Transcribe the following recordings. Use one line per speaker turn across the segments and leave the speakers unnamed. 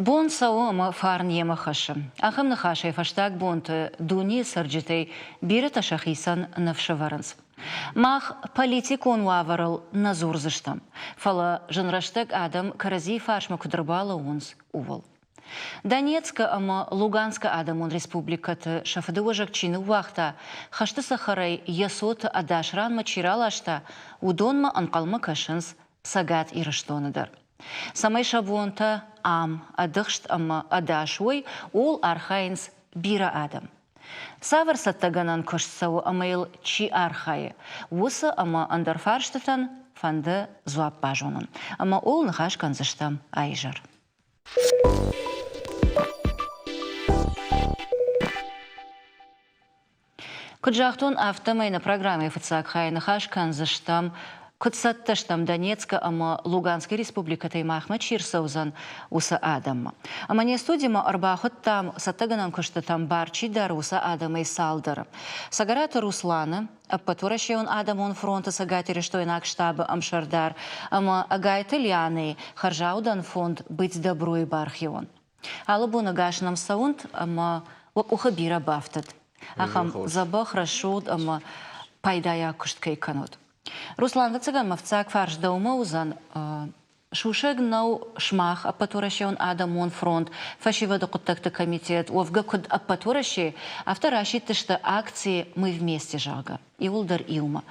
Бон сауама фарн ема хашы. Ахым нахашы фаштаг бонты дуни сарджитей бирета шахисан навшаваранс. Мах политик он ваварал назурзыштам. Фала жанраштаг адам карази фашма кудрбала онс увол. Донецка ама Луганска адам он республикаты шафадыважак чины вахта. Хашты сахарай ясот адашран мачиралашта удонма анкалма кашынс сагат ирыштоныдар. Самай шабуонта ам адыхшт ама адашуй ол архайнс бира адам. Савар саттаганан кошсау амайл чи архайы. Усы ама андарфарштатан фанды зуап бажонын. Ама ол нахаш канзыштам айжар. Куджахтон автомай на программе фацакхай нахаш канзыштам Кутсатташтам Донецка, ама Луганской республика Таймахма Чирсаузан уса Адама. Ама не студима арбахот там саттаганан кошта там барчи дар уса Адама и Салдара. Сагарата Руслана, аппатураши он Адам он фронта сагатери, что инак штаба Амшардар, ама агайта Ляны, харжаудан фонд быть добру и бархион. Алабу нагашнам саунд, ама ухабира бафтат. Ахам забах рашуд, ама пайдая кушткай канут. Руслан Вацаган мавцак фарш даумаузан шушег нау шмах аппатураши он Адам он фронт фашива докуттакта комитет овга куд аппатураши автораши тышта акции мы вместе жага и улдар илма.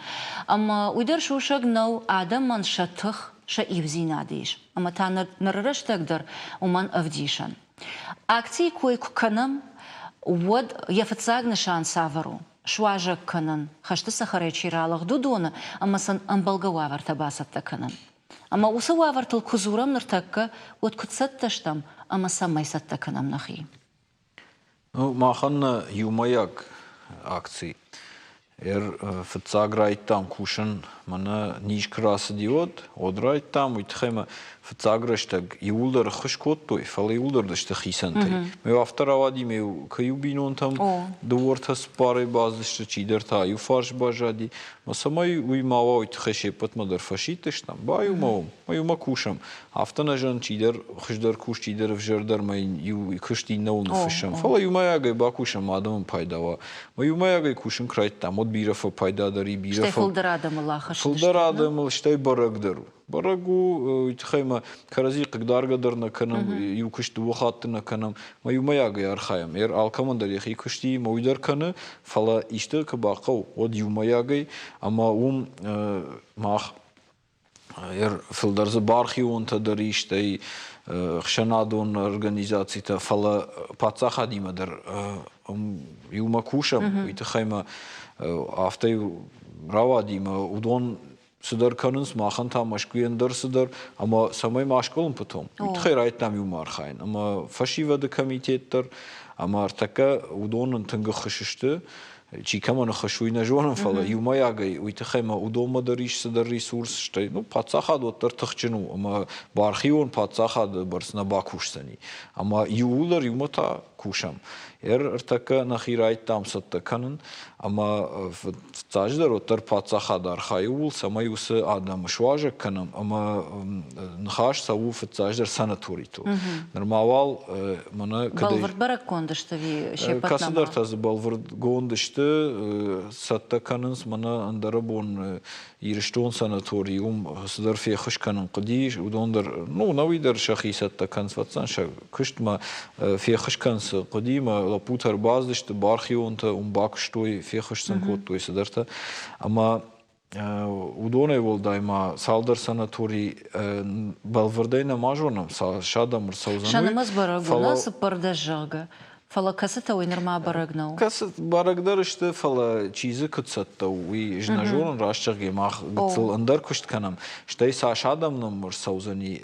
Ама уйдар шушег нау Адам ман шатых ша ивзинадиш. Ама та нарраштагдар уман авдишан. Акции кой куканам вот яфацаг нишан савару. Шуажа канан, хашты сахарай чиралах дудона, ама сан амбалгавар табасатта канан. Ама усавар тыл кузурам нартакка, вот кутсатташтам, ама самай сатта канам нахи.
Ну, маханна юмаяк акции. Фацаграйт там кушан, мана ниш краса диод, одрайт там, уйтхема фацаграштаг иулдар хышкоттой, фала иулдар дашта хисантай. Ме авторавади ме каюбинон там дувортас пары баздашта чидерта, юфарш бажади. Ма самай уймава уйтхеше патмадар фашиташ там, ба юмавам, ма юма кушам. Автана жан чидер, хышдар куш чидер вжардар, ма ю кышти наун фашам. Фала юмаягай ба кушам адамам пайдава. Ма юмаягай кушам крайт там, бирафа пайда дари бирафа.
Штай фулдарадам Аллаха.
Фулдарадам, штай барагдару. Барагу итхайма карази кагдаргадар на канам, юкышту вахатты на канам. Ма юмаягай архаям. Алкамандар яхи кышти мойдар каны, фала ишты кабақау. Од юмаягай, ама мах филдарзы бархи онта дари штай хшанадон организацията фала пацаха димадар юмакушам итхайма after равадима удон сыдар канынс махан там машкуендар сыдар ама самай машколун потом итхайрайт там юмархайн ама фашива де комитеттар ама артака удонын тынга хышышты чикамана хашуйна жонын фала юмаягай уйтхайма удома дариш сыдар ресурс штай ну пацаха доттар тахчыну ама бархион пацаха барсна бакушсани ама юулар юмата кушам артака нахирайт там сатта канын ама цаждар оттар пацаха дархайул самаюсы адам шуажа канам ама нхаш саву цаждар санаториту нормавал мана
балвард баракондашты шепатнама
касадар таз балвард гондашты сатта канынс мана андарабон ирштон санаториум садар фехыш канын қыдиш удондар ну навидар шахи сатта канс ватсан ша кыштма фехыш канс қыдима лапутар баздашты бархионта бакштой фехышсан коттой садарта ама удоне волдайма салдар санаторий балвардайна мажонам шадамыр саузаны
шанамаз барагуна сапардажага фала касата ой норма барагнау
касат барагдар işte фала чизы кытсатта уй жнажон рашчаги мах гцыл андар кушт канам штай са шадамным мыр саузани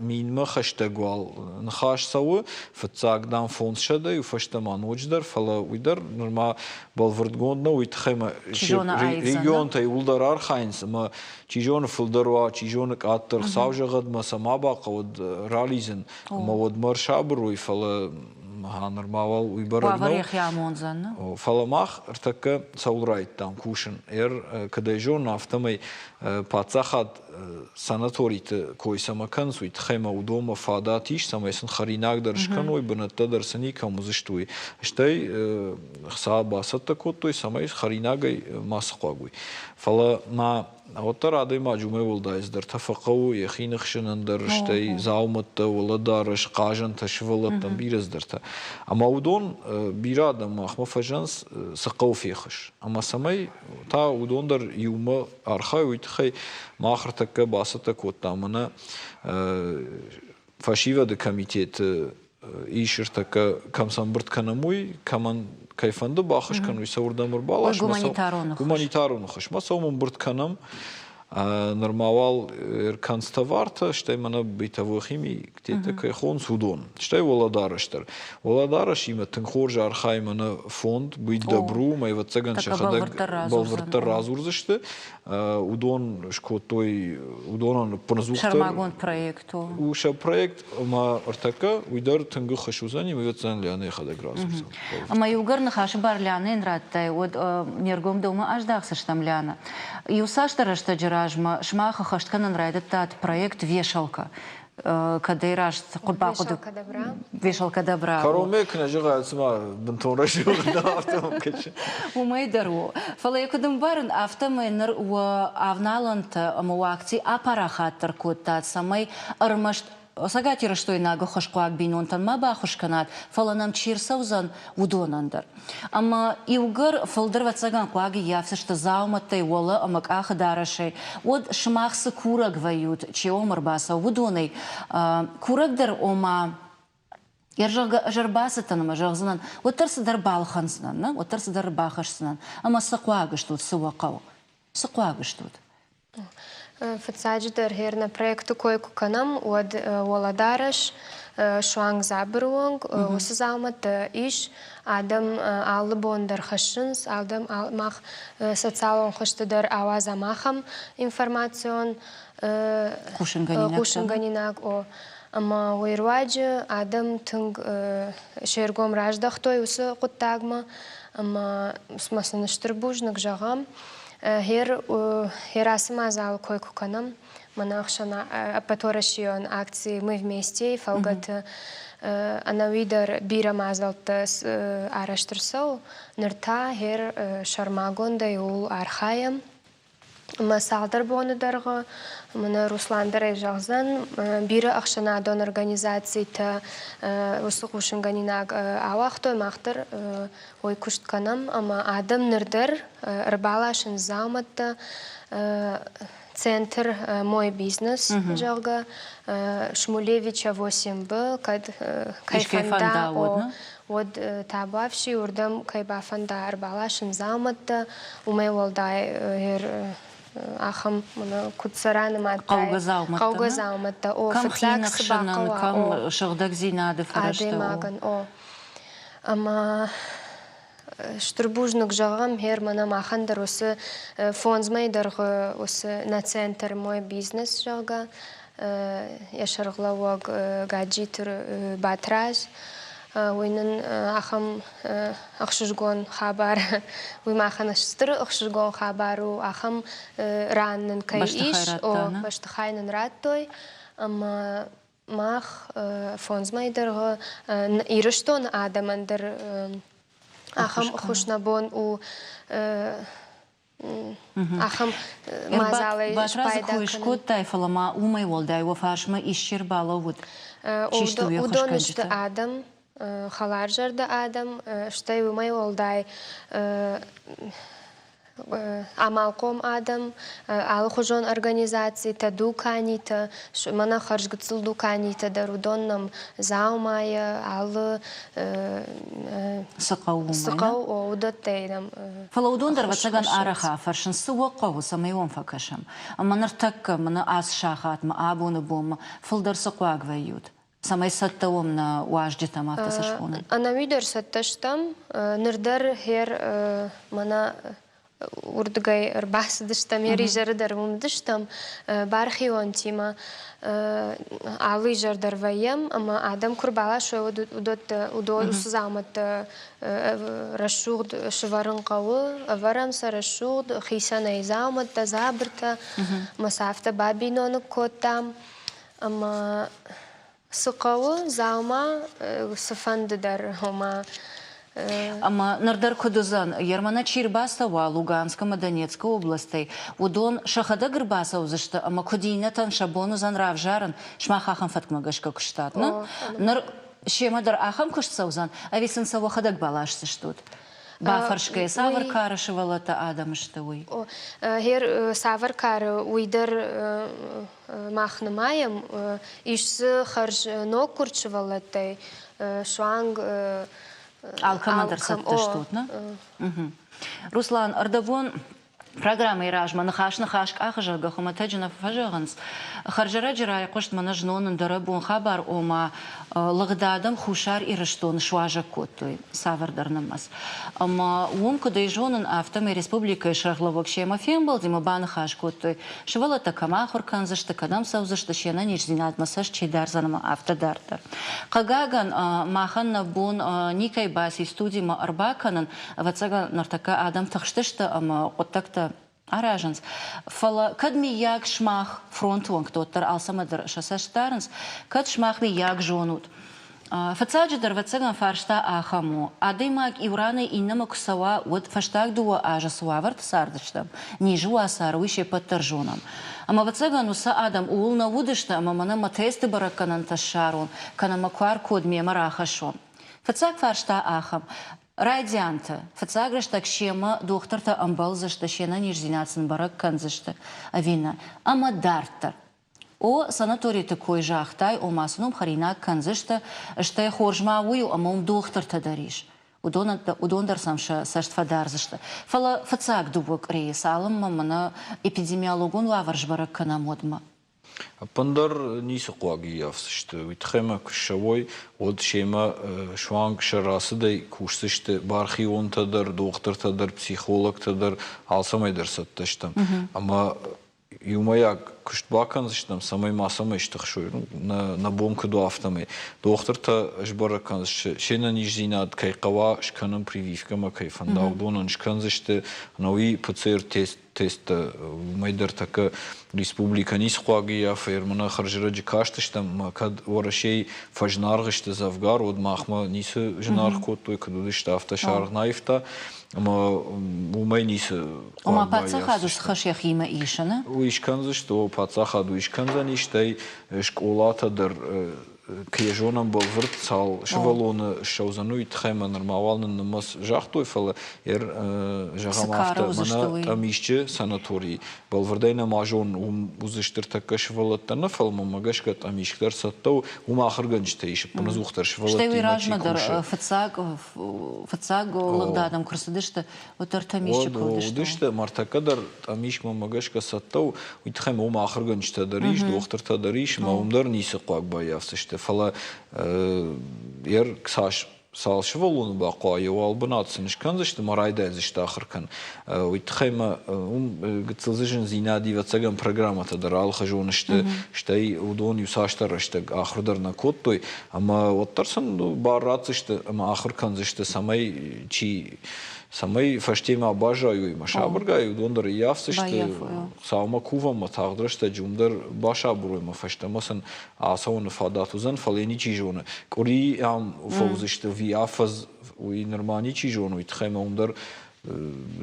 минма хаштагвал нхаш сау фцагдан фонд шада ю фаштаман очдар фала уйдар норма балвардгондна уйтхема регион тай улдар архайнс ма чижон фулдарва чижон каттер савжагад масама бақод рализен ма вот маршабруй фала нормавал уйбарагнау фаламах артака саулрайт там кушен кадайжон автомай пацахат санаторийты койсамакан суит хема удома фадатиш самайсын харинаг даршканой бынатта дарсани камузыштуй штай хсабасатта коттой самай харинагай масқагуй фала ма Оттар ады мажуме волдайыз дар тафақау яхинықшынын дар штай зауматта воладарыш қажан ташвалаттан бирез дарта. Ама удон бирада махма фажанс сақау фехыш. Ама самай та удон дар юма архай уйтхай махртака басата коттамана фашива де комитет иширтака камсамбырт канамуй каман кайфанды бахыш кануй саурдамыр балаш гуманитаруны хыш масаумын бырт канам нормавал канставарта штай мана битавы хими где-то кайхон судон штай воладарыштар воладарыш има тынхоржа архай мана фонд быть добру майва цаган шахада балвыртар разурзышты удон шкотой удонан поназухтар
Шармагон проекту
уша проект ма артака уйдар тынгы хашузани мевецан ляны хада гразурзан
ама югарны хашы бар ляны инраттай от мергом дома аждахсы штамляна юсаштара что жражма шмаха хаштканан райдат тат проект вешалка когда ираш курбакуду вешалка добра
Харомек нажигает сама бентон рашил да автом каче
умайдару фала якудым барын автомайнер у авналант амуакци апарахаттар коттат самай армаш Сагатира что и нага хошкуак бинонтан маба хошканат фаланам чирсаузан удонандар. Ама иугар фалдыр ватсаган куаги явся что зауматтай вола амак ахадарашей. Вот шмахсы кураг вают, че омар баса удоной. Курагдар ома Яржарбасатанама жагзанан. Вот тарсадар балханснан, вот тарсадар бахашснан. Ама сакуагаш тут сувакау. Сакуагаш тут.
Фацадждар херна проекту койку канам од воладараш шуанг забруанг усзамат иш адам албондар хашынс адам мах социалон хоштадар аваза махам информацион кушанганинак о ама уйрваджи адам тынг шергом раждахтой усы куттагма ама смасыныштырбужнак жагам Херасима азал койку канам, манахшана апаторашион акции мы вместе, фалгат анавидар бира мазалтас араштырсау, нырта хер шармагон дайул архаям, масалдар бонударга, мана Русландар жагзан бира ахшана дон организации та усукушынганинаг авахтой махтар ой куштканам, ама адам нырдар рыбалашын заматта центр мой бизнес жага Шмулевича 8Б кад кайфанда от табавши урдам кайбафанда рыбалашын заматта умей волдай ахам мана кутсараны маттай каугазауматта о фацакс бакала
кам шагдаг зинады фарашта
о ама штурбужнук жагам хер мана махандар осы фонзмайдар осы на центр мой бизнес жага яшарглаваг гаджитр батраж Уйнын ахам ахшужгон хабар, уймаханашстыр ахшужгон хабару ахам раннын кайиш, о баштахайнын раттой, ама мах фонзмайдырғы ирыштон адамандыр ахам хушнабон у ахам мазалы
пайда күйшкот тайфалама умай волдай уафашма ишшербала уд.
Удонышты адам халар жарды адам, штай умай олдай амалком адам, алы хужон организации та дукани та мана харжгыцыл дукани та дарудоннам заумая алы сыкау удаттайдам.
Фалаудондар ватсаган араха фаршын сыуаққау самайон факашам. Аманар такка мана ас шахат ма абуны бома фылдар сықуагвайют. Самай саттауым на уажды таматы сашпуны.
Анавидер сатташтам, нырдар хер мана урдгай рбас дыштам, яри жардар мум дыштам, бархион тима, алы жардар ваем, ама адам курбала шо удот усзамат рашугд шваран кавы, аварамса рашугд, хисана изамат, забрта, масафта бабинону коттам, ама сыкавы, заума, сыфандыдар, ама
Ама нардар кудузан, Ермана Чирбасова, Луганская, Донецкая области, удон шахада грбасов зашта, ама кудинатан шабону зан равжаран, шмахахам фаткмагашка куштатна. Нар шемадар ахам куштсаузан, а весен саво хадак балашсы штут. Бафаршкая савар карашивала та адам штауи.
Хер савар кар уйдар махнамаем, ишсы харж ног курчивала тай, шванг
Алкамадар сатты штут, на? Руслан, ардавон программа иражма нахаш ахажага хуматаджина фажаганс харжара джирай кошт манажнон дарабун хабар ома лагдадам хушар ираштон шважа коттой савардар намаз ама ум кудайжонын автоме республика шарловок шема фембал дима банахаш коттой швала такама хоркан зашта кадам саузашта шена ниждинат масаж чедарзанама автодардар кагаган маханна бун никай баси студима арбаканан вацага нартака адам тахштышта ама оттакта Аражанс. Фала кадми як шмах фронтуан кто-то алсамадр шасаштарнс, кад шмах ми як жонут. Фацаджидар вацаган фаршта ахаму. Адаймак ивраны иннама кусава вот фаштаг дуа ажа суаварт сардыштам. Нижу асар вище подтержонам. Ама вацаган уса адам улна вудышта, ама мана матесты бараканан ташарун, кана маквар код мемара ахашон. Фацаг фаршта ахам. Радианта, фацаграш так шема докторта амбал зашта шена нижзинацин барак кан зашта авина. Ама дартар. О санаторий такой жахтай, о масуном харина кан зашта, шта хоржма ую, ама докторта дариш. Удондар самша саштфадар зашта. Фала фацаг дубок рейс алам мамана эпидемиологун лаварж барак кана модма.
Пандар нисы қуаги явсышты. Уйтхема кушавой, от шема шванг шарасыдай кушсышты. Бархи он тадар, доктор тадар, психолог тадар, алсамайдар сатташтам. Ама юмаяк куштбакан зыштам, самай масамай штахшуй. На бомка до автомай. Доктор-то жбаракан зышты. Шена нижзинад кайқава шканам прививкама кайфандаудонан шкан зышты. Науи ПЦР тест майдар така республика нис қуаги фермана харжираджи каштыштам кад орашей фажнаргышты завгар од махма нисы жнар коттой кадудышта автошар наифта ама умай нисы
Ома пацахаду схашях има ишана?
Уишканзы что пацахаду ишканзан иштай школата дар Кежонам был вртцал, шевалона шаузану и тхема нормально намаз жахтой фала жагамафта мана тамишче санаторий. Был врдайна мажон узыштыр така шевалатта нафал мамагашка тамишклар саттау умахырганчта иши паназухтар шевалатти.
Что виражмадар фацаг лагдадам курсадышта утар тамишче курдышта.
Удышта мартакадар тамиш мамагашка саттау уйтхема умахырганчта дариш, доктор дариш, маумдар нисы қуак баявсышта. Фала ксаш салшволун бақва евал бунатсыныш канзышты марайда зышты ахыркан уйтхайма гцылзыжын зинади вацаган программата дар алхажонышты штай удон юсаштарышты ахырдар на коттой ама оттарсан баратсышты ама ахыркан зышты самай фаштема обожаю има шабыргай удондар явсышты саума кувама тағдырышты жумдар баша буруйма фаштамасан асауны фадатузан фаленичи жоны кори ам фаузышты виафаз уи норманичи жону итхайма умдар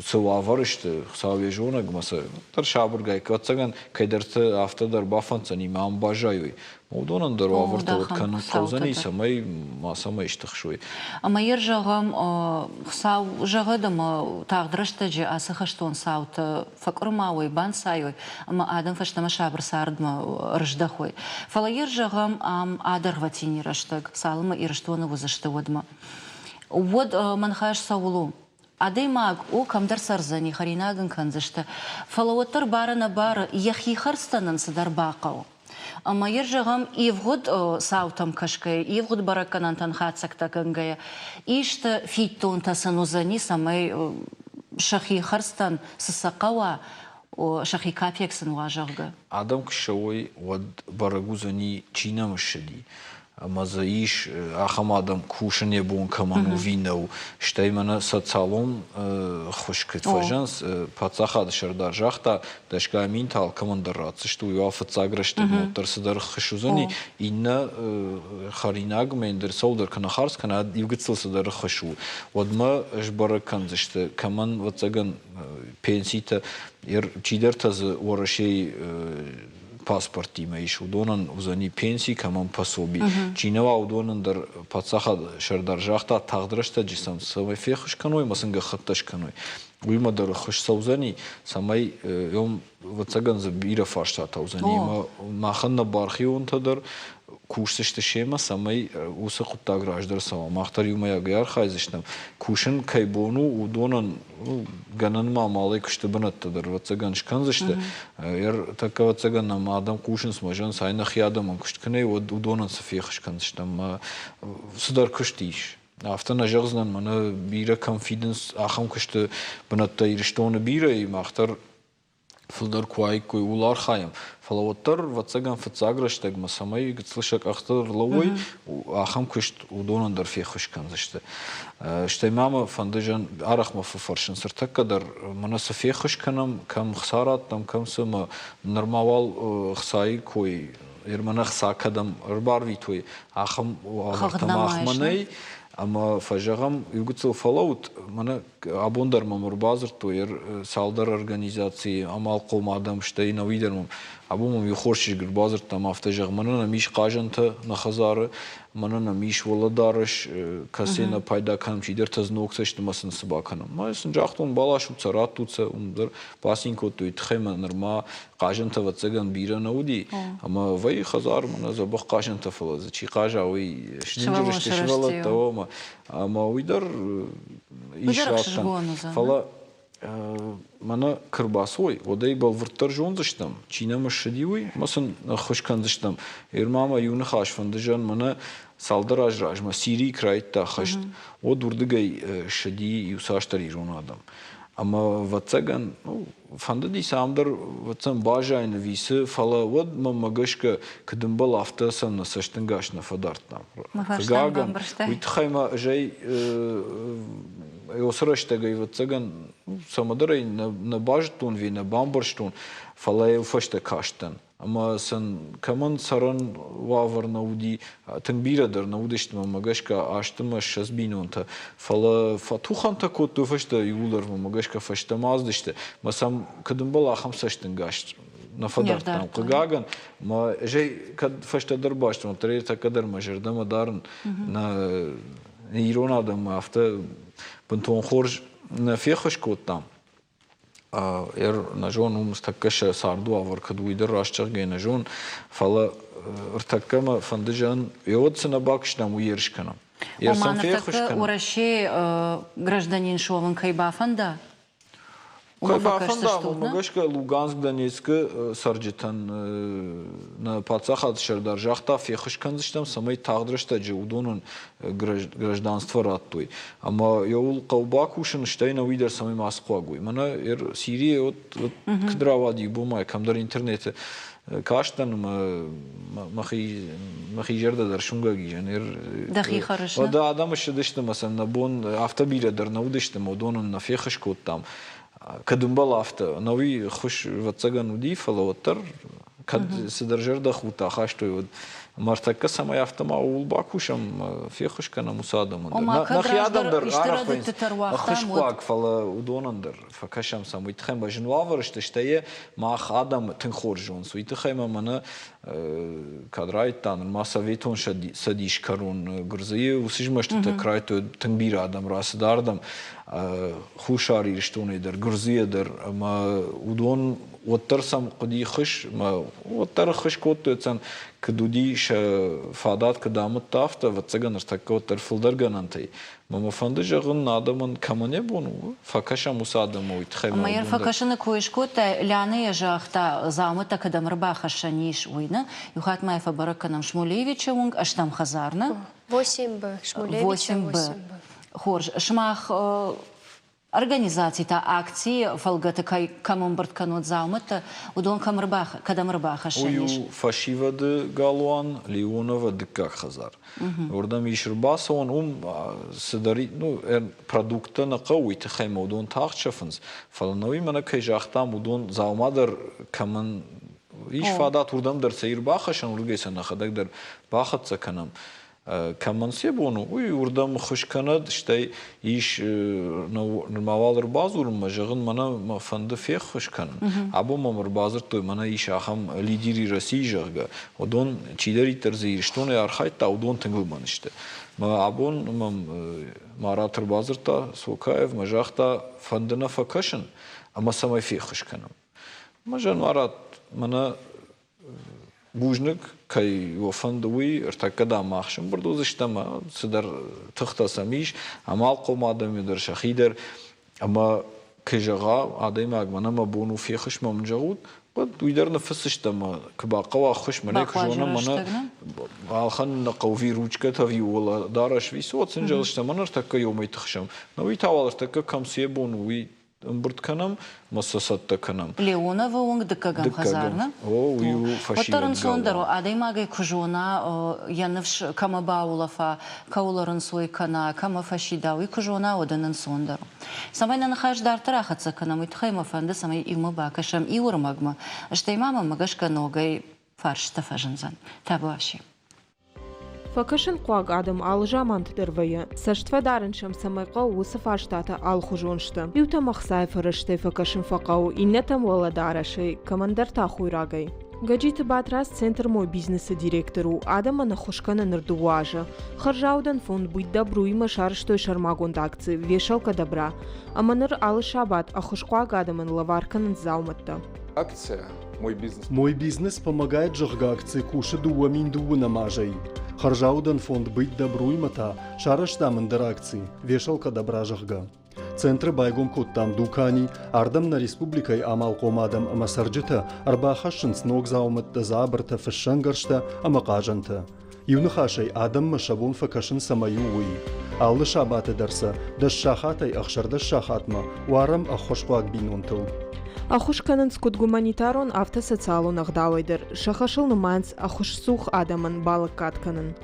сылаварышты саве жона гмаса тар шабыргай квацаган кайдарты автодар бафанцан има ам бажаюй Удонан дарваварта вот канун хаузани самай масамай штахшуй.
Ама ер жағам сау жағадам тағдырышты же асыхаштон сауты факурмауй бан сайой ама адам фаштама шабыр сардма рыждахой. Фала ер жағам адар ватини раштаг салыма ирыштоны вузышты водма. Вот манхаш саулу. Адаймаг о камдар сарзани харинаган канзышты. Фала оттар барана бары яхихарстанан садар бақау. Ама ер жағам евгуд саутам кашкай, евгуд бараканан танхацак такангая. Ишта фиттон тасанузани самай شخي خرستان سسقوا وشخي كافيكسن واجرجا
Адам кшовой вот барагузани чина мшди. Мазаиш ахам адам кушане бун каману винау. Штаймана социалом хушкет фажанс пацахад шардар жахта дашка минтал командарат. Что я фацаграшт мотор садар хшузани инна харинаг мендер солдер канахарс кана югцил садар хшу. Вот ма жбаракан зашта каман вацаган пенсита Ер чидертаз уорашей паспорти маиш удонан узани пенсии каман пособи. Чинава удонан дар пацаха шардар жахта тагдырашта жисан самай фехш каной масынга хатташ каной. Уйма дар хош саузани самай ём вацаган за бира фашта таузани маханна бархион тадар кушсышты шема самай уса кутта граждар сама махтар юмая гяр хайзыштам кушин кайбону удонан ганан мамалай кушты банаттадар вацаган шканзышты ер така вацаган нам адам кушин смажан сайна хиадаман кушткане удонан сафих шканзыштам судар куштиш Автана жагзнан мана бира confidence ахам кушты банатта ирштоны бира и махтар Филдар куай куй улар хаям. Фалаваттар вацаган фацаграштаг масамай гцлышак ахтар лавой ахам кушт удонан дар фехуш канзашты. Штай мама фандажан арахма фаршин сартакадар манаса фехуш канам кам хсарат там кам сама нормавал хсай куй ирмана хсакадам рбарви туй ахам ахманай Ама фажагам югцил фалаут мана абондар мамур базар то ер салдар организации амал қом адам штейна видермам абумам юхоршиш гир базар там автажаг мана на миш қажанта на хазары мана на миш воладарыш касена пайда канам чидер таз ноксаш масын сыбаканам масын жақтон балаш уцарат туца умдар пасинко то итхема норма қажанта вацаган бира науди ама вай хазар мана забах қажанта фалаза чи қажа вай шинжириш тишвала таома ама уйдар ишраттан фала мана кырбасой одай бал вурттар жонзыштам чинама шадиуй масын хушканзыштам ирмама юны хашфандыжан мана салдар ажражма сири крайтта хашт о дурдыгай шади юсаштар ирон адам ама вацаган фандadi самдар вацан бажайна висы фала вот мамагашка кдымбал автасан на саштынгаш на фадартна гаган уйтхайма жай осраштага и вацаган самадарай на бажтун ви на бамбарштун фала фашта каштан ама сан каман саран вавар науди тангбира дар наудишт мамагашка аштыма шазбинонта фала фатухан такот фашта юлар мамагашка фашта маздышты масам кадымбал ахам саштынгаш на фадартан каган ма жай кад фашта дарбаштун трета кадар мажердама дарн на иронадам афта пантон хорж на фехаш коттам нажон умстаккаша сарду авар кадуидер рашчагге нажон фала ртаккама фандыжан йодсына бакштам уершканам ерсам фехушканам
ураши гражданин шован кайбафанда
Кайбафанда мамагашка Луганск Донецк сарджитан на пацахат шардар жахта фехушканзыштам самай тагдырышта же удонун гражданство раттуй ама ёул каубакушын штайна уйдер самай масқуагуй мана ер Сирия от кдравади бумай камдар интернете каштан махи жерда дар шунга гижан ер
дахи хорошо
да адам шедышты масалан на бон автобиля дар наудышты модонун на фехушкот там кадымбал авто нови хуш вацаган уди фалаваттар кад сидержер да хута хаштой вот мартакка самай автома улбакушам фехушкана мусадам нахиадам дар арахвин хушкуак фала удонандар факашам сам итхем бажин ваварышты штае мах адам тынхоржон су итхема мана кадрайтан масаветон садиш карун гурзае усижмашты крайто тынбир адам расдардам хушари штоне дар гурзие дар ма удон оттарсам қуди хуш ма оттар хуш коттецан кдуди ша фадат кдамут тафта вацаган ртакка оттар филдарганантай мама фанды жагын адамын камане бону факаша мусадаму итхайма
ама ер факашаны коишкота ляны жахта замыта кадамыр бахашаниш уйна юхатмай фабараканам Шмулевича унг аштам хазарна
8Б Шмулевича 8Б
Хорж шмах организации та акции фалгата камамбарт канот заумата удон камрбах кадамрбаха шениш.
Ую фашивады галуан Леонова дыка хазар. Ордам ишрбасон садари продукта на кауит хайма удон тахчафнс. Фаланови мана кайжахтам удон заумадар каман иш фадат урдам дар сейр бахашан ургейсан нахадаг дар бахатса канам. Камансе бону, урдам хушканад, штай иш нормалар базур мажагын мана фанды фех хушкан. Або мамар базар той мана иш ахам лидири России жага. Одон чидери терзир, что не архайт та одон тынгылман иште. Ма абон маратыр базар та Сокаев мажахта фандына факашын, ама самай фех хушканам. Мажан марат мана Бужник, кай вофандуи, артакада махшим, бардозиштама, сидар тахтасамиш, амал комадами дар шахидер, ама кежага, адайма агманама бону фехш мамджагут, бад уйдар нафсиштама, кбaqawa хуш мана кжона мана алхан нақави ручка тави вала дараш висот синжалштама артака йомай тахшам. Нави тавал артака камсие бонуи Мбртканам, массасатта канам.
Леонова онг дыкагам хазарна.
О, ую фашиват
Ватарын сондару, адаймагай кужона, янывш кама баулафа, кауларын сой кана, кама фашидауи кужона оданын сондару. Самай нанахаш дартарахатса канам, итхайма фанды самай илма бакашам иурмагма. Штаймама магашка ногай фаршта фажынзан. Табуаши.
Факашын қуаг адам алжамант дырвайы. Саштва дарыншам самайқа усы фаштата алхужоншты. Юта мақсай фарышты факашын фақау иннетам вала дарашай, командар тахуйрагай. Гаджиты батрас центр мой бизнеса директору Адама на хушкана нардуажа. Харжаудан фонд будь добру и машарштой шармагонд акции, вешалка добра. Аманыр алы шабат, а хушкуаг адаман лаварканан зауматта.
Акция «Мой бизнес».
Мой бизнес помогает жахга акции куши дуамин дуна мажай. Харжаудан фонд быть добру и мата, шараштамын дар акции, вешалка добра жахга. Центры байгом коттам дукани, ардам на республикай амал комадам амасарджита, арбахашын сног зауматта забарта фашангаршта амакажанта. Юнахашай адам машабун факашын самаюуи. Аллы шабаты дарса, даш шахатай ахшардаш шахатма, уарам ахошпак бинунтыл.
Ахушканын скут гуманитарон автосоциалун агдауайдыр. Шахашыл нуманц ахушсух адамын балык катканын.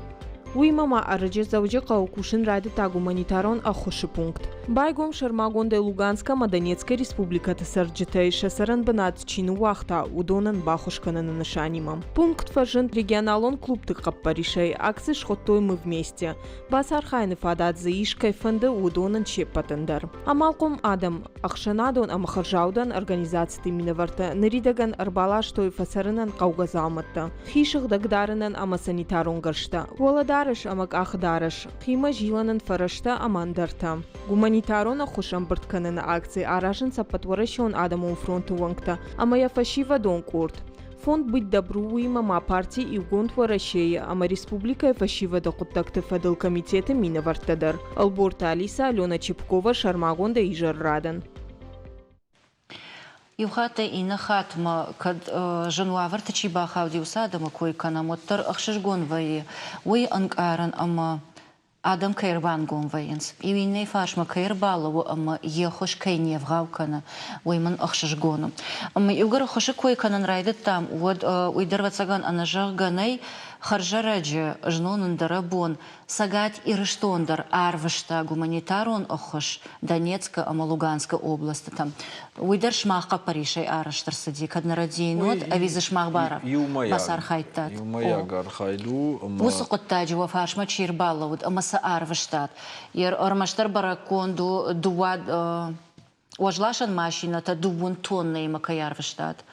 Уймама арыджи завжди кушин ради та гуманитарон ахуши пункт. Байгом Шармагонде Луганска Донецкая республиката сарджитай шасаран банат чину вахта удонан бахушканын нышанимам. Пункт фажын регионалон клубты каппаришай акции шхоттой мы вместе. Басар хайны фадат заишкай фанды удонан чеппатандар. Амалком адам ахшанадон амахаржаудан организацияты минаварта наридаган арбалаш той фасарынан каугазаматта. Хишых дагдарынан ама санитарон гаршта. Воладарыш амак ахдарыш. Хима жиланын фарашта амандарта. Гуманитарона хушам быртканын акции арашын сапатворашон адамун фронту вангта, ама я фашива дон курт. Фонд быть добру и мама партии и гонт ворашея, ама республика фашива да куттакты фадыл комитеты мина вартадар. Алборта Алиса, Алена Чепкова, Шармагонда и Жаррадан.
Юхата и нахатма, кад жануавар тачиба хаудиуса адама кой канамоттар ахшишгон ваи, уи ангаран ама Адам кайрбан гон ваенс. И виней фашма кайрбалову, ама ехош кайне вгавкана, уйман ахшишгону. Ама югара хоши кой канан райдет там, вот уйдарвацаган анажах ганай, харжараджи жнонын дарабон, сагать и рештондар арвышта гуманитарон охош Донецка, ама Луганска области там. Уйдар шмахка паришай араштар сади, каднарадейнот, а виза шмахбара. Басар хайттат.
Юмаяг архайду.
Мусу коттаджи вафашма чирбаловуд, ама са арвыштат. Ер ормаштар бараконду дуад уажлашан машината дубун тонна има каярвыштат.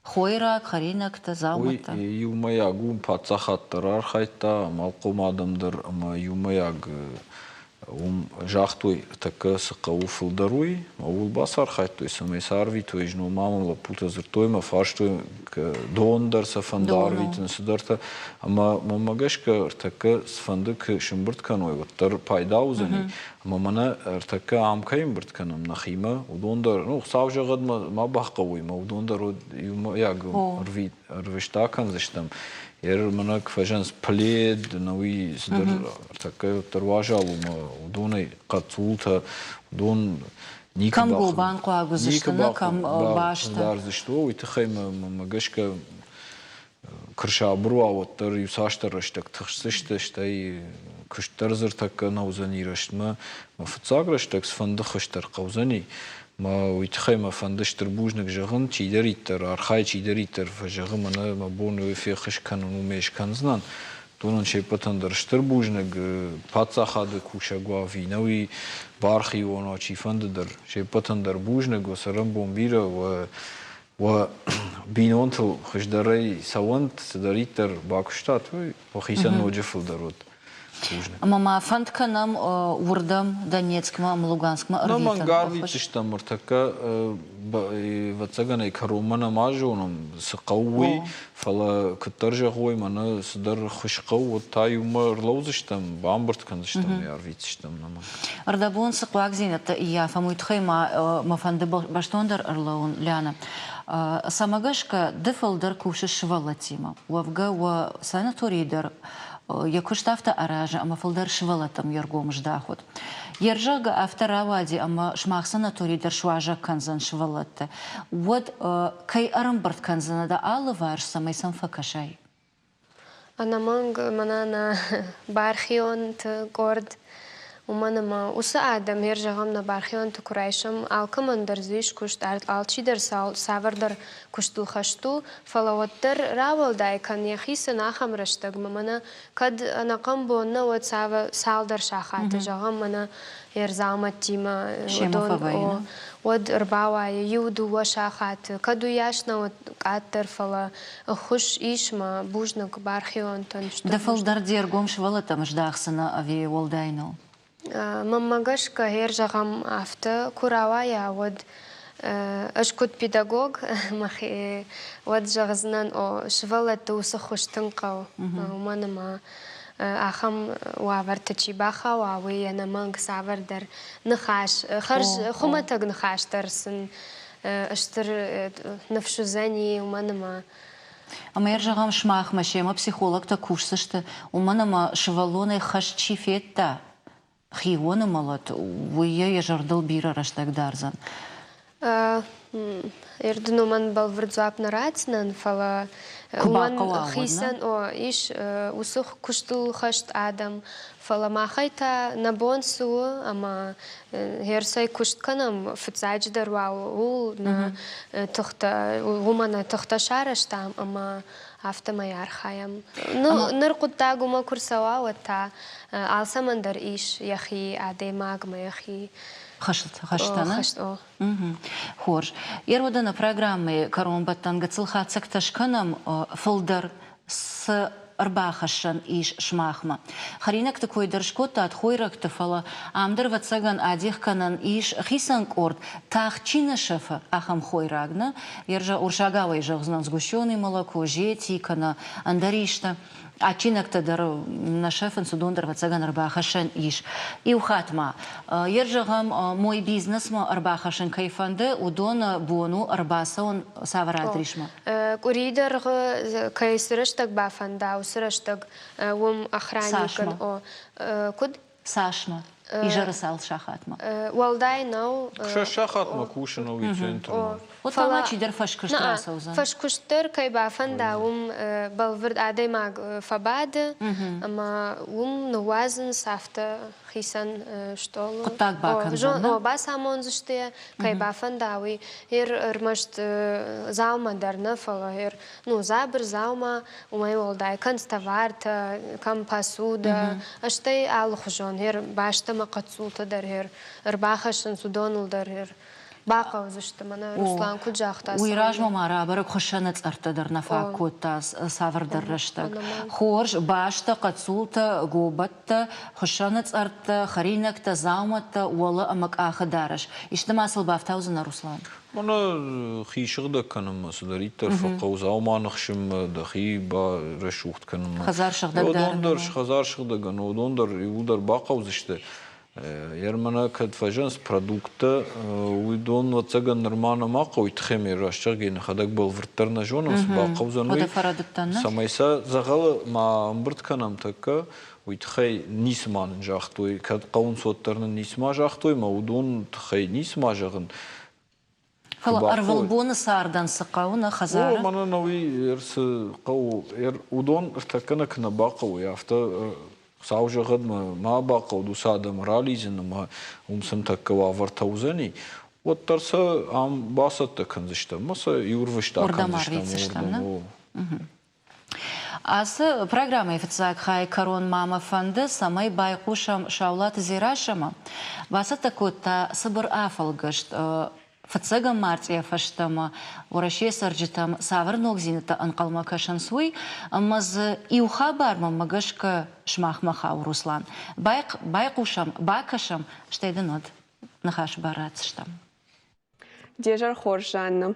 Хойрак, харинак, та заумата.
Юмаягу пацахаттар архайта, малком адамдар, ама юмаяг жахтой така сақау фылдаруй, аул бас архайтой, самай сарви, той жно мамам лапута зыртой, ма фаштой дондар сафандарвитын сыдарта, ама мамагашка така сфандык шымбыртканой, ваттар пайдаузани, ама мана така амкайым быртканам нахима, удондар, ну, савжагад ма бахқауй, ма удондар юмаяг рвиштакан заштам. Ер манак фажанс плед, нави сдер такая тарважалу, удоной кацулта, удон
Кам гулбан қуагызыштыны, кам башты.
Дарзышты, уйтықай магашка кыршабыру аваттар, юсаштарыштак, тықшсыштыштай, күштар зыртак наузанирыштма, фыцагрыштак сфандықыштар қаузани, уйтықай фандыштыр бужнак жағын чидариттар, архай чидариттар, фажағы мана бону эфеқыш канын, умеш канзнан, Тонан шепатандарштыр бужнак пацахады кушагуа винауи бархи оно чифандыдар шепатандар бужнак васарам бомбира ва бинонтл хышдарай савант садариттар бакуштат похисан ноджефылдарот.
Мама фандканам урдам Донецкма, Луганскма
арвитан. Но мангарвитиштам мартака вацаганай карумана мажоном сақауи фала каттаржагой мана садар хышқау вот таюма рлаузыштам бамбыртканзыштам ярвитиштам наман.
Ардабон сақвагзинат я фамуйтхайма мафанды баштондар рлаун ляна. Самагашка дефалдар кушишвалатима. Вавга ва санаторийдар Якуштафта аража, ама фалдар швалатам яргом ждахот. Ержага авторавади, ама шмахсана торидер шважа канзан швалатта. Вот кай арамбарт канзанада алы варш самай самфакашай.
Анаманг манана бархион т горд. Уманама уса адам ержагам на бархион т курайшам алкамандар звиш кушт алчидер савардар куштул хашту фалаваттар равалдай кан яхиса нахамраштаг мамана кад анакам бонна вот салдар шахат жагам мана ерзаматима
одон
вот рбава юду шахат каду яшна вот каттер фала хуш ишма бужнак бархион тон что
дефалдар дергом швалатам ждахсана ави волдайно.
Мамагашка ержагам авто куравая вот ашкут педагог махи вот жагзнан о швалат усахуштынкау уманама ахам вавартачи баха вави анаманг савардар нахаш харж хуматаг нахаштарсын аштыр навшузани уманама.
Ама ержагам шмах машема психолог та курсышты уманама швалоны хашчи фетта. Хионы малат, уя ежардал бира раштак дарзан.
Эрдуну ман бал врдзуап наратснан, фала уман хисан о иш усух куштул хашт адам, фала махайта набонсу, ама херсай куштканам фцадждар вау на тухта умана тухта шараштам, ама автомай архаям. Ну наркута гума курсава вата алсамандар иш яхи аде магма яхи.
Хаштана? Хорж. Ервадана программы Каромбаттан Гацилхацак Ташканам фолдар с Арбахашан иш шмахма. Харинак такой дыршкота от хойрак тафала амдар вацаган адихканан иш хисанг орд тахчина шефа ахам хойрагна ержа уршагавай жагзнан сгущенный молоко жетикана андаришта. А чинак-то на шефен судондар вацаган Арбахашан иш. И ухатма. Ержагам мой бизнес ма Арбахашан кайфанде удона бону Арбаса он саваратришма.
Куридер кайсырыштак бафанда усырыштак ум охранникан о куд
Сашма. И жарасал шахатма.
Валдай нау.
Шахатма кушановый центр.
Вот фала чидер фашкуштраса узан.
Фашкуштер кай бафанда ум балвырд адей маг фабад, ама ум нуазен сафта хисан штол.
Кутак бакан зан.
О бас амонзыште кай бафанда уи рмашт залма дарна фала ну забр залма умай валдай канставарта кам пасуда аштай алхужон башта мақатсулта дар Арбахашан судонул дар Бақа өзішті, мана Руслан күджақтасы.
Уйражма мара, барак хошанец артадар нафа коттас савардар раштаг. Хорж, башта, қатсулта, гобатта, хошанец арта, харинакта, зауматта, уала амак аха дараш. Ишті масыл бафтаузына, Руслан?
Мана хишығда каным, садариттар фақау зауманықшым, дахи ба рашухт каным.
Хазар шығдаг дарым.
Хазар шығдаган, одондар, иудар бақа өзішті. Ермана кадфажанс продукта уйдон вацаган нормально маqa уйтхеми рашчагин хадак был вртарна жонос бақаузан
уй самайса
загалы ма амбыртканам така ويتخي نيسمان جاختوي كد قون صوترن نيسما جاختوي مودون تخي نيسما جغن
فلا أرفلبون ساردن سقاونا خزارة
مانا نوي إرس قو ودون ارتكنا كنا باقو يافتا ساوجا غد ما باقو دو سادا مراليزن ما ومسنتك وافر توزني والترسا عم باسط كنزشتا مسا يورفشتا كنزشتا
Аз программа ФЦАК Хай Корон Мама Фанды самай байкушам Шаулат Зирашама. Васа такота сабыр афалгашт ФЦГ Мартия фаштама урашия сарджитам савр ногзината анкалма кашансуй маз иуха барма магашка шмахмаха Руслан. Байкушам бакашам штейденот нахаш барацштам.
Дежар Хоржанна.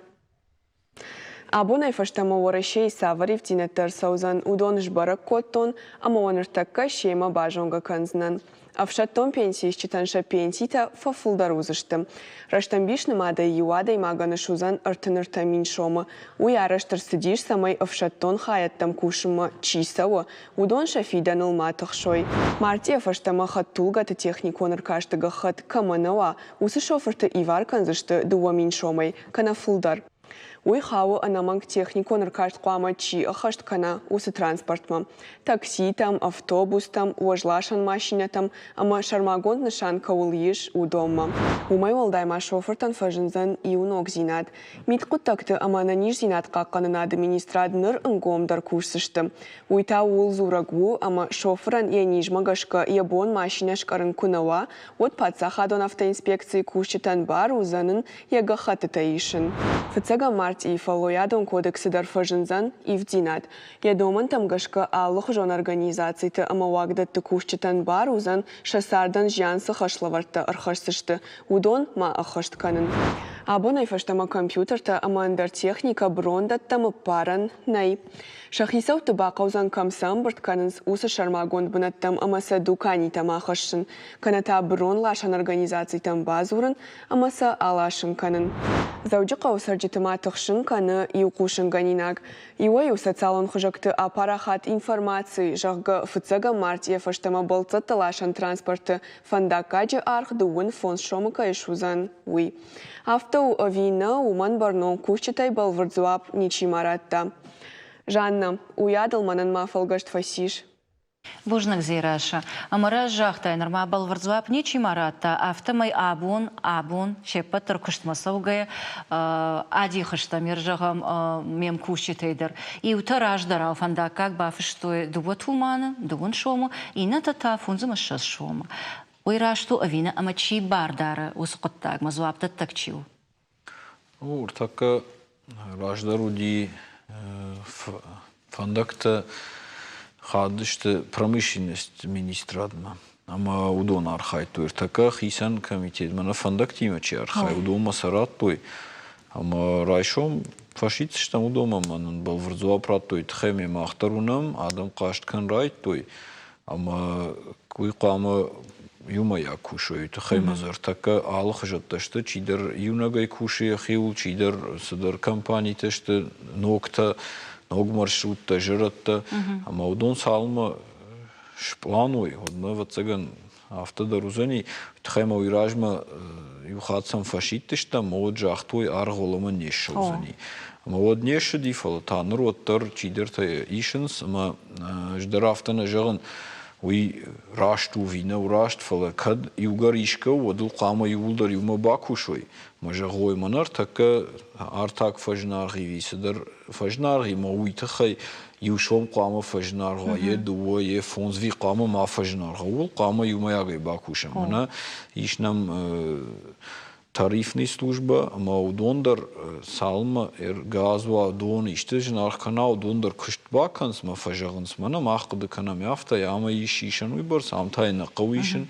Абунай фаштама урашей савари в тинетер саузан удоныш барак коттон, ама оныртакка шема бажонга канзнан. А в шаттон пенсии считанша пенсита фафулдар узышты. Раштамбишны мада юада и маганы шузан артыныртамин шома. Уяраштыр сидиш самай в шаттон хаяттам кушыма чисава. Удон шафидан улматых шой. Мартия фаштама хаттулгата техниконыр каштыга хат каманава. Усы шофырты ивар канзышты дуамин шомай. Канафулдар. Уй хау анаманг техникон ркашт қуама чи ахашт кана усы транспортма. Такси там, автобус там, уажлашан машина там, ама шармагон нышан каулиш у дома. Умай валдайма шофертан фажынзан и унок зинат. Миткут такты ама на ниш зинат қаққанын администрад ныр ыңгомдар курсышты. Уйта ул зурагу ама шоферан я нижмагашка ябон машинашк арын кунава, от пацахадон автоинспекции курсчитан бар узанын яга хаты таишын. Фцага и фалоядон кодексы дарфажынзан и в динат. Я доман там гашка аллах жон организации та амавагда тыкушчитан бар узан шасардан жянсы хашлаварта архашсышты. Удон ма ахашт канын. Абонай фаштама компьютер та амандар техника брондат там паран най. Шахисау табақаузан камсам бартканынс усы шармагон бунаттам амаса дукани там ахашшын. Каната брон лашан организации там базурын амаса алашын канын. Зауджи қаусарджитыма тұқшын каны иуқушын ганинак. Иуай социалон хужакты апарахат информации жағғы фыцага мартия фаштама болца талашан транспорты фандакаджи арх дуын фон шомыка ишузан уй. Автоу вина уман барно кушчатай балвардзуап ничи маратта. Жанна, уядал манан мафалгашт фасиш.
Бужнак зираша. Амара жахтай норма балвардзуап ничи маратта. Автомай абун, шепа туркуштмасаугая, ади хаштамир жагам мем кушчатайдер. И утараж дарал фанда как бафыштой дубатулмана, дугун шому, и на тата фунзума шас шома. Уйрашту авина амачи бардара усқоттаг мазуапта такчил.
Уртака раждаруди фандакта хадышты промышленность министрадма. Ама удон архай туир така хисан комитет. Мана фандакт имачи архай удон масарат туй. Ама райшом фашиц штам удома манан балварзуа пратуй. Тхеме махтарунам адам кашткан райт туй. Ама куй қама юмая кушой. Тхеме зар така алых жатташты. Чидер юнагай куши хил, чидер садар компани ташты нокта. Ног маршрутта, жиратта, ама удон салма шплануй, одна вацаган автодарузани, тхайма уйражма юхатсам фашиттишта, мод жахтуй арголама нешшаузани. Ама од нешша дифала, та нуроттар чидерта ишенс, ама ждарафтана жаган уй рашту вина урашт фала, кад югар ишка, одул қама юлдар юма бакушой. Мажа гой манар така артак фажнарги висадар фажнарги ма уйтахай юшом қама фажнарга е дуа е фонзви қама ма фажнарга ул қама юмаягай бакуша мана ишнам тарифный служба ма удондар салма газва дон иштежнар канал дондар кушт баканс ма фажаганс мана махқды канам яфта яма ишишан уйбар самтайна қавишан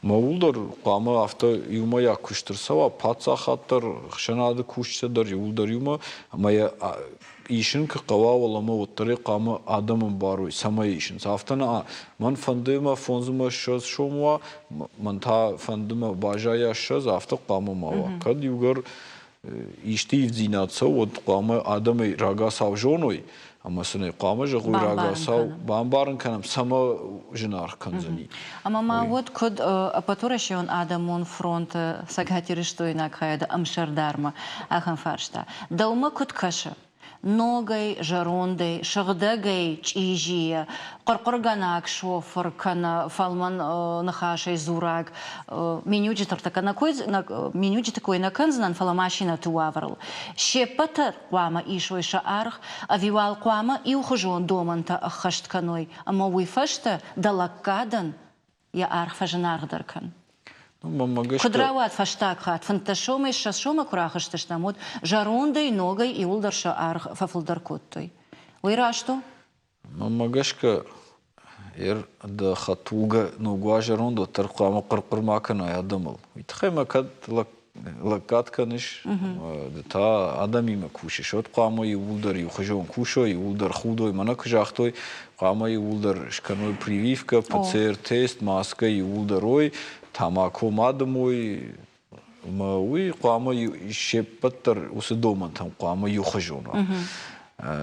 Маулдар қама авто юма я куштыр сава паца хаттар шанады куштадар юлдар юма мая ишин к қававалама оттары қама адамын баруй сама ишин сафтана ман фандыма фонзума шоз шомуа ман та фандыма бажая шоз авто қама мава кад югар ишти взинатса от қама адамы рага савжоной Ama sene qama jagui raga sau bambarın kanam sama jinar kanzani.
Ama ma вот код апатурашион адамон фронт сагатириштойна кайда амшардарма ахан фаршта. Даума код каша. Ногай, жарондой, шагдагай, чижия, коркорганак, шофер, кана фалман нахашей зураг, менюджитер така на кой менюджитер кой на канзнан фаламашина туаврл. Шепатер квама ишой шаарх, авивал квама и ухожон доманта ахаштканой, а мовый фашта далаккадан я арх фаженардаркан. Кудрават фаштакхат, фанташомой шашома курахашташнамот, жарондой, ногой и улдарша арх фафлдаркоттой. Уйра что?
Мамагашка да хатуга ногуа жарондо тарқама қырқырмакана ядамал. Итхема кад лакатканиш, та адамима кушиш. От қама и улдар и ухажон кушо, и улдар худой, мана кжахтой, қама и улдар шканой прививка, ПЦР-тест, маска и улдарой, тамако мадамой, уи қама шеппаттар усы доман там қама юхажона.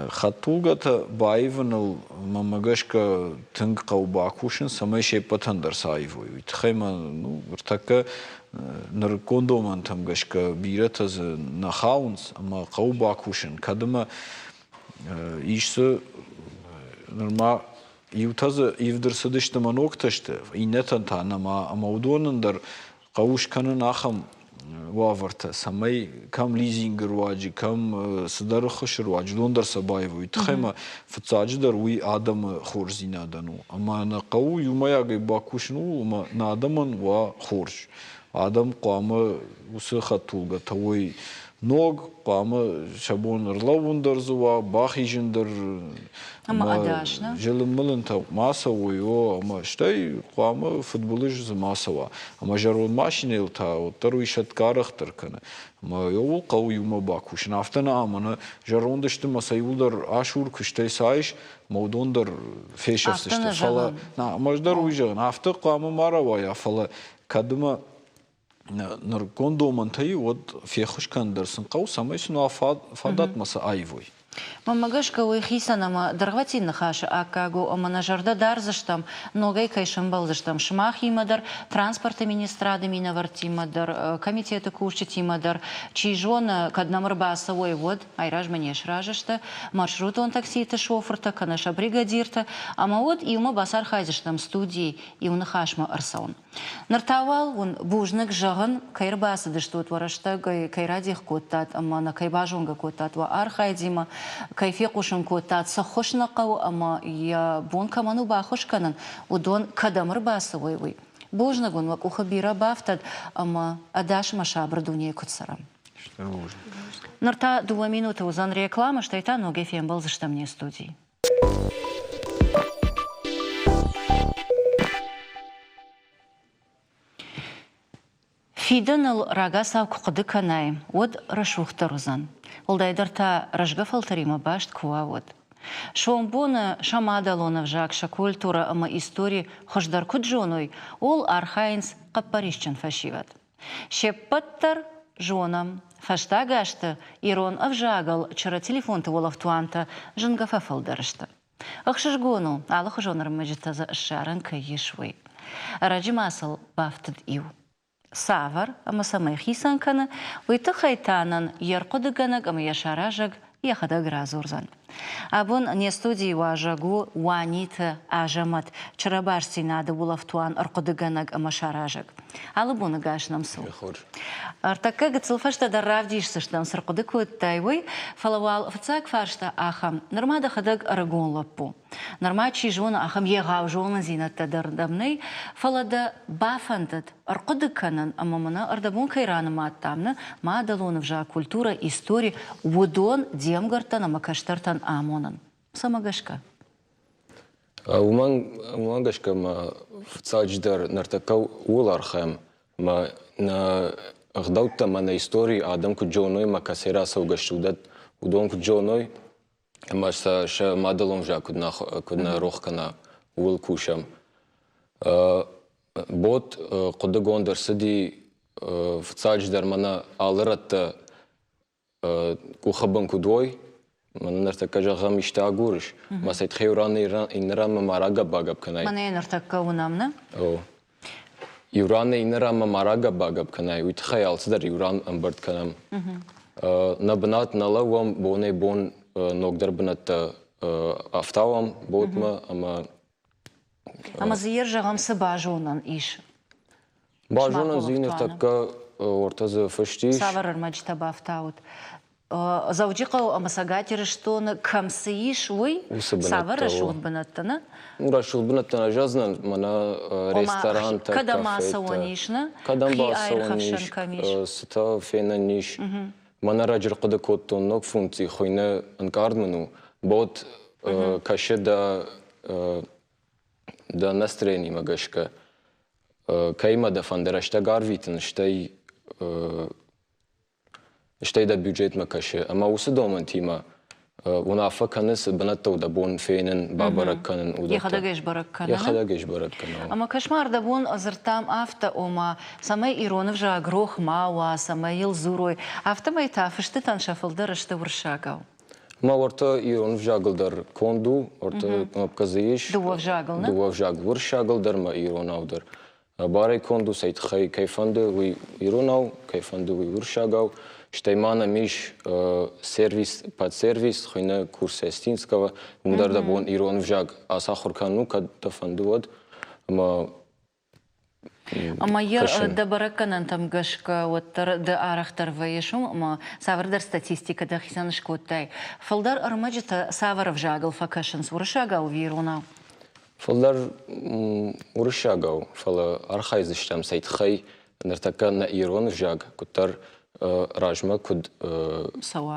Хатугата байванал мамагашка тынг қаубакушин самай шеппатандар сайвой. Итхема, ну, вертака наркондоман там гашка биратаз нахаунс, ама қаубакушин. Кадама ишса норма Ивтаза ивдерсадышты манокташты, инетан танама, ама удонандар қаушканын ахам ваварта, самай кам лизингер ваджи, кам садарахашыр ваджи, дондар сабаеву, итхайма фацаджидар уи адам хорзинадану, ама на қау юмаягай бакушну, ама на адаман ва хорж. Адам қама усы хатулга, тавой ног, қама шабон рлавундар зува, бахижиндар,
Ама адашна?
Желымылын та масовой, ама штай қама футболыш за масова. Ама жарон машинел та, оттару ишаткарахтар кана. Ама йовул қау юма бакушин. Афтана амана жарондашты масайулдар ашур кыштай сайш, маудондар фешавсышты. Фала, ама ждар уйжаган. Афта қама маравая, фала кадыма наркондоман таи вот фехушкандарсын қау самай суна фадат маса айвой.
Мамагашка уйхисанама даргватин хаша акагу аманажарда дарзаштам ногай кайшам балзаштам шмах имадар транспорта министрады минавартимадар комитеты кушчитимадар чижона каднамрбасовой вот айраж манеш ражашта маршрут он таксита шоферта канаша бригадирта ама вот иума басар хайзаштам студии иуна хашма арсаун нартавал он бужнак жаган кайрбасы даштут варашта кайрадих коттат амана кайбажунга коттат ва архайдима кайфе кушын котат сахошна қау, ама я бон каману бахош канан, удон кадамыр басы вой. Божна гон вак ухабира бафтад, ама адаш маша брадуне кутсарам. Нарта 2 минуты узан реклама, что это ноги фем был за что мне студии. Фиданыл рага савку қыды канай, от рашухтар узан. Олдайдарта рожга фалтарима башт куа вот. Шомбона шамадалонов жакша культура ама истории хождар куджоной, ол архайнс каппарищан фашиват. Шеппаттар жонам, фашта гашта, ирон авжагал, чара телефон-то волавтуанта, жангафа фалдарышта. Ахшашгону, алых жонар маджитаза шаранка ешвой. Раджимасал бафтад ив. Савар, ама самай хисанкана, уйты хайтанан, яркодыганак, ама яшаражаг, яхада гразурзан. Абон не студии важагу, уанита ажамат, чарабашси надо булавтуан, аркодыганак, ама шаражаг. Алыбуны гаш нам су. Артака гацылфашта да равдишься, что нам саркодыку тайвой, фалавал фацак фашта ахам, нормада хадаг арагон лапу. Нормачи жона ахам егав жона зината дардамней, фалада бафантат, аркодыканан, амамана ардабун кайрана маттамна, мадалонов жа культура, история, вудон, демгартан, амакаштартан амонан. Самагашка.
Умангашка ма вцадждар нартакау улархам ма на гдаута ма на истории адам куджоной ма касера саугашудат удон куджоной ма ша мадалом жа кудна рохкана ул кушам бот куды гондар сиди вцадждар мана алыратта кухабан кудой من نرتكا جغا مشتاقورش ما سيد خيوراني إنرا ما مراقب باقب كناي
Мане нартакка унамна?
أو يوراني إنرا ما مراقب باقب كناي ويتخيل صدر يوران أمبرد كنام نبنات نلاوام بوني بون نقدر بنات أفتاوام بوتما أما
Ама заержагам сабажунан иш.
باجونا زين نرتكا ورتزا فشتيش
Савар армаджита бафтаут. Заудиқау ама сагатир штона камсииш уй савар рашут банаттана.
راشول بنتنا جازنا منا ريستوران تا
Kada masa onishna?
كدام
Hi
باسونيش
айрхавшан камиш.
ستا فينا نيش منا راجر قد كوتون نوك فونتي خوينا انكارد منو بوت كاشدا دا نستريني مغشكا كايما دا فاندرشتا غارفيتن شتاي دا بيجيت مكاشا اما وسدومن تيما ونافا كانس بنتو دا بون فينن بابرك كانن
Яхадагеш бараккана.
يخداجش برك كانوا
Ама кошмар да бун азыртам авто ома самай иронов жа грох мауа самай илзурой автомай тафышты таншафылды рышты выршагау.
ما ورتا يرون فجاغل در كوندو ورتا مبكزيش
Дуа вжагал, на?
دوا فجاغ ورشاغل در ما يرون او در باري كوندو سيد خي كيفند وي يرون او كيفند وي ورشاغاو штаймана миш сервис под сервис خينا курс эстинского мудар да бон ирон вжаг асахуркану кад фандуад ама
Ама ер да баракканан там гашка вот да арахтар ваешум ама савардар статистика да хисан шкоттай. Фалдар армаджита савар вжагал факашанс выршагау вируна.
فالدار ورشاغاو فلا ارخايزشتم سيد خي نرتكا نيرون فجاغ كتر راجما كد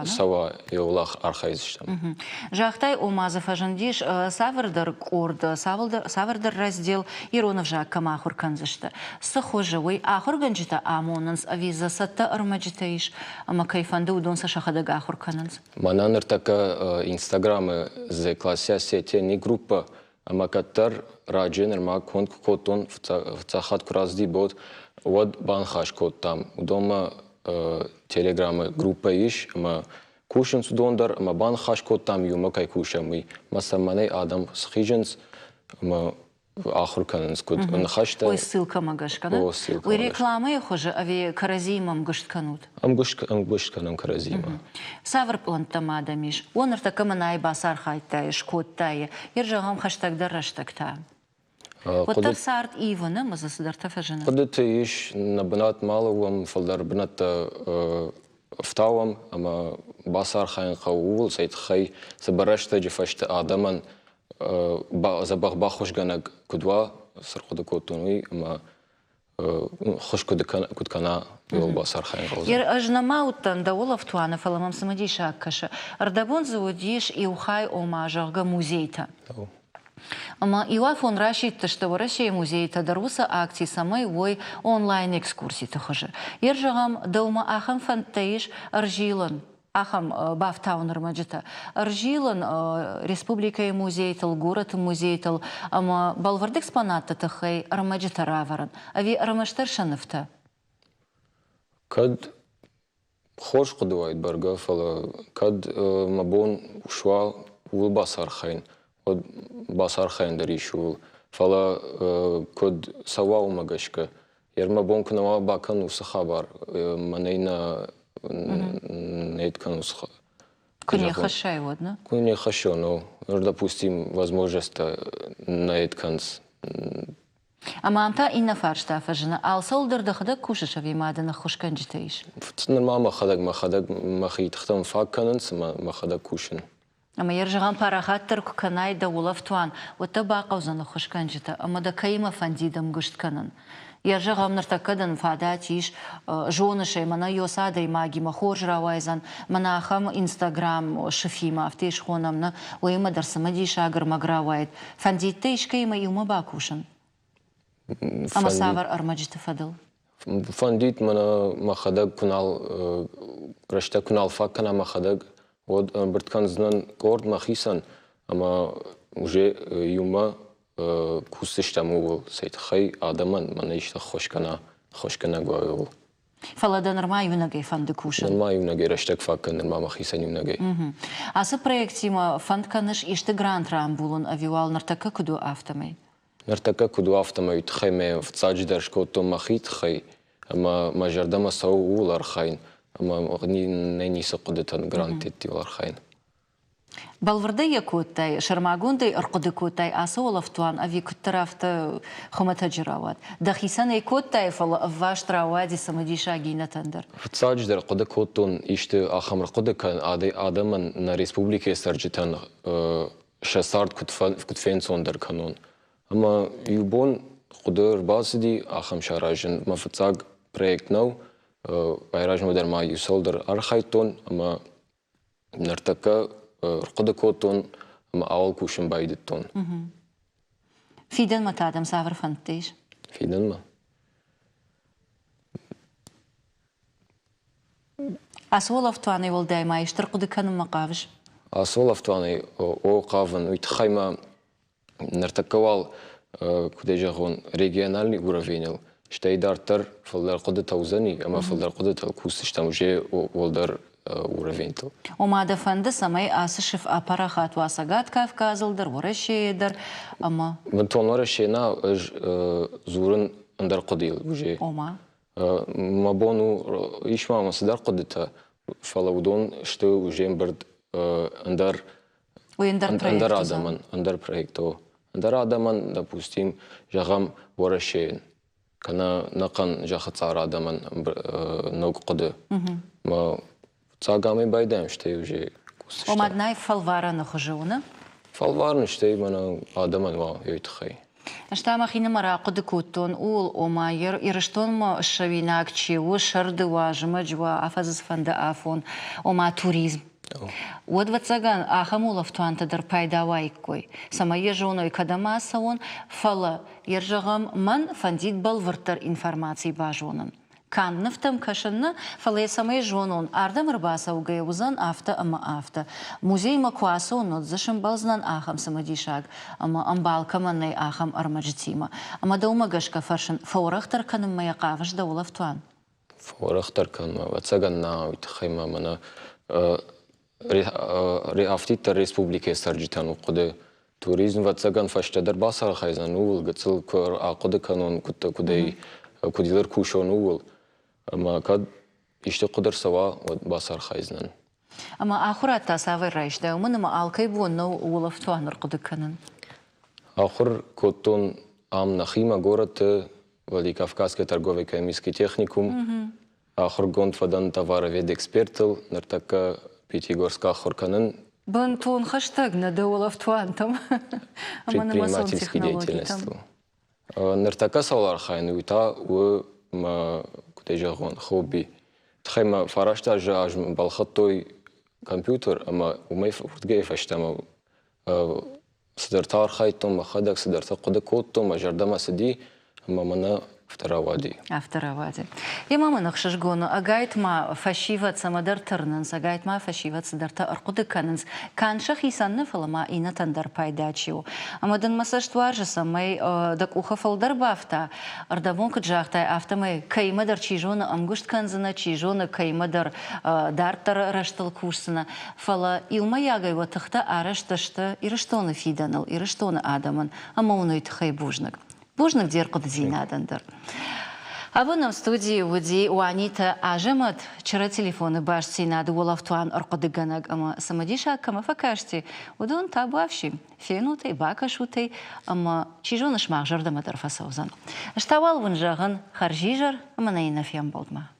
سوا يولاخ ارخايزشتم
Жахтай омаза фажандиш савардар корд савардар раздел иронов жак камахур канзашта. Сахожевый ахур ганджита амонанс авиза сатта армаджитаиш ама кайфанды удон сашахадага ахур кананс.
Мана нертака инстаграмы зе класsia сети ни группа ама катар радженер ма конт котон в цахат кразди бот вот банхаш кот там удома телеграммы группа иш ама кушен судондар ама банхаш кот там юма кай кушамы масаманай адам схиженс ама ахур кананс кот нхашта
Ой ссылка магашка, да? Ой рекламы хоже ави каразимам гыштканут.
ам гушканам каразима
Савр плантама дамиш. Он артакаманай басар хайтай шкоттай. Ержагам хаштагдар раштагта. Вот так сарт ивана мазасдарта фажана.
قدت إيش نبنات مالهم فلدر بنات فتاوم أما بصار خاين قوول سيد خي سبرشت جفشت آدما زبغ باخوش جنك كدوا سرقد كوتوني أما خوش كد كنا يول بصار خاين قوول.
Ер ажнамаутан да олаф туана фаламам самадиша каша. Ардабон заводиш и ухай омажарга музейта. Ама Иоафон рашит, что в России музей тадаруса акции самой ой онлайн экскурсии тахоже. Ержагам дома ахам фантаиш аржилан. Ахам бафтаун рмаджита. Аржилан республика и музей тал город музей тал. Ама балвард экспоната тахай рмаджита раваран. Ави рамаштаршанавта.
كد خوش قدوات برجع فلا كد مبون وشوا والبصر خاين ود بصر خاين دريشول فلا كد سوا ومجشك يرمى بون كنا باكن وسخبر منينا نيت كان وسخ
Куни хашай водно.
كوني خشوا نو допустим возможность нейт канс
Ама амта инна фаршта фажина. Ал солдер да хада кушаш ави мадана хошканджитаиш.
نورمال ما خدك ما خيت ختم فاكننس ما خدك كوشن
Ама ержагам парахаттар куканай да улав туан. Ота бақаузана хошканджита. Ама да кайма фандидам гыштканан. Ержагам нартакадан фадатиш жонышай мана йосадай маги махорж равайзан манахам инстаграм шифима автеш хонамна уйма дарсамадиша агар магравайт. Фандиттейш кайма юма бакушан. Ама савар армаджита фадал.
فنديت ما خدك كنال رشتا كنال فاكنا ما خدك ود برد كان زنان كورد ما خيسان اما وجه يوما كوستش تمو سيد خي آدمان من ايش خوش كنا قوي
فلا نرما يونجي فند كوشن
ما يونجي رشتك فاكن نرما مخيسن يونجي
أصلا проекте ما فند كانش يشت جراند رامبولون أفيوال نرتكا كدو أفتمي
نرتكا كدو أفتمي تخيمة في تصاج درش كوتو مخيت خي أما جردما سو ولار خاين أما غني نيني سقدتن جراند تيتي ولار خاين
بالوردية كوتاي شرماغوندي أرقد كوتاي أسول فتوان أفي كترافت خمة جراوات دخيسان كوتاي فلا أفاش تراوادي سمديشا جينا تندر
فتساج در قد كوتون إشت آخر قد كان آدم نا ريسبوبليكا سرجتن شسارد كتفين صون در كانون أما يبون قدر باسدي آخم شاراجن ما فتساج بريك نو بايراج مدر ما يوصل در أرخيتون أما نرتكا قد كوتون أما أول كوشن بايدتون
فيدن ما تعدم سافر فانتيش
فيدن ما
أسول أفتواني والداي ما يشترقد كانوا مقافش
أسول أفتواني أو قافن ويتخيما نرتكوال كديجاغون ريجيونالي уровень штейдартер فلدر قد توزني أما فلدر قد تلكوس تموجي والدر уровень تو
وما دفند سماي آسشف أبارخات واسقات كافكازل در ورشي در أما
من تون ورشينا زورن اندر قديل وجي
وما
ما بونو إيش ما مصدر قدتها فلودون شتو وجين برد اندر اندر آدمان اندر проектو اندر آدمان допустим جاغم ورشين كنا نقن جاخت صار آدمان نوق قد ما صاغامي بايدام شتي وجي
وما دناي فالوارا نخجونا
فالوارا شتي منا آدمان وا يتخي
اشتام خينا مراقد كوتون أول وما يرشتون ما الشويناك تشيو شرد واجمج وعفز فند آفون وما توريزم ودوتساغان آخمول فتوان تدر بايدا وايكوي سما يجونو يكدما ساون فلا يرجغم من فنديد بالورتر انفرماتي باجونن كان نفتم كشنا فلا سما يجونون أردم رباسا وغيوزان آفتا أما آفتا موزي مكواسو نوتزشن بالزنان آخم سما ديشاق أما أمبالكا مني آخم أرمجتيما أما دوما غشكا فرشن فورختر كان ما يقافش دولة فتوان
فورختر كان ما وتساغان ويتخيما منا ريافتيت الريسبوبليكا سرجتان وقد توريزم وتساغان فاشتدر باسر خايزان اول قتل كور عقد كانون كدي كديلر كوشون اول اما كاد يشتي قدر سوا باسر خايزنان
اما اخرات تاساوي رايش دا ومن ما الكي بونو ولفتوان رقد كانن
اخر كوتون ام نخيما غورت ولي كافكاسكي торговый экономический техникум اخر гонт фадан товаровед экспертил нартака Пятигорска Хорканен.
Бантон хэштег на доулов туантом.
Предпринимательской деятельности. Нартака салар хайну ита у кудежагон хобби. Тхайма фарашта жаж балхаттой компьютер, ама умей фуртгейф аштама сидартар хайтом махадак сидарта куда коттом ажардама сиди ама мана Второвади.
Второвади. Я мама нахшашгону, агайт ма фашиват самадар тырнанс, агайт ма фашиват садарта аркуды кананс. Каншах исанны фалама ина тандар пайдачиу. Амадан масаштуаржа самай дак уха фалдар бафта. Ардавон каджахтай автомай каймадар чижона амгушт канзана, чижона каймадар дартар раштал курсана. Фала илма ягай ватахта арашташта ираштона фиданал, ираштона адаман, амауну итхай бужнак. Бужнак деркот зинадандыр. А в нам студии уди уанита ажамат чара телефоны баш синады улафтуан аркадыганаг ама самадиша кама факашти удон табавши фенутай бакашутай ама чижоныш мағжырда мадар фасаузан. Штавал вынжағын харжижар ама наина фем болдма.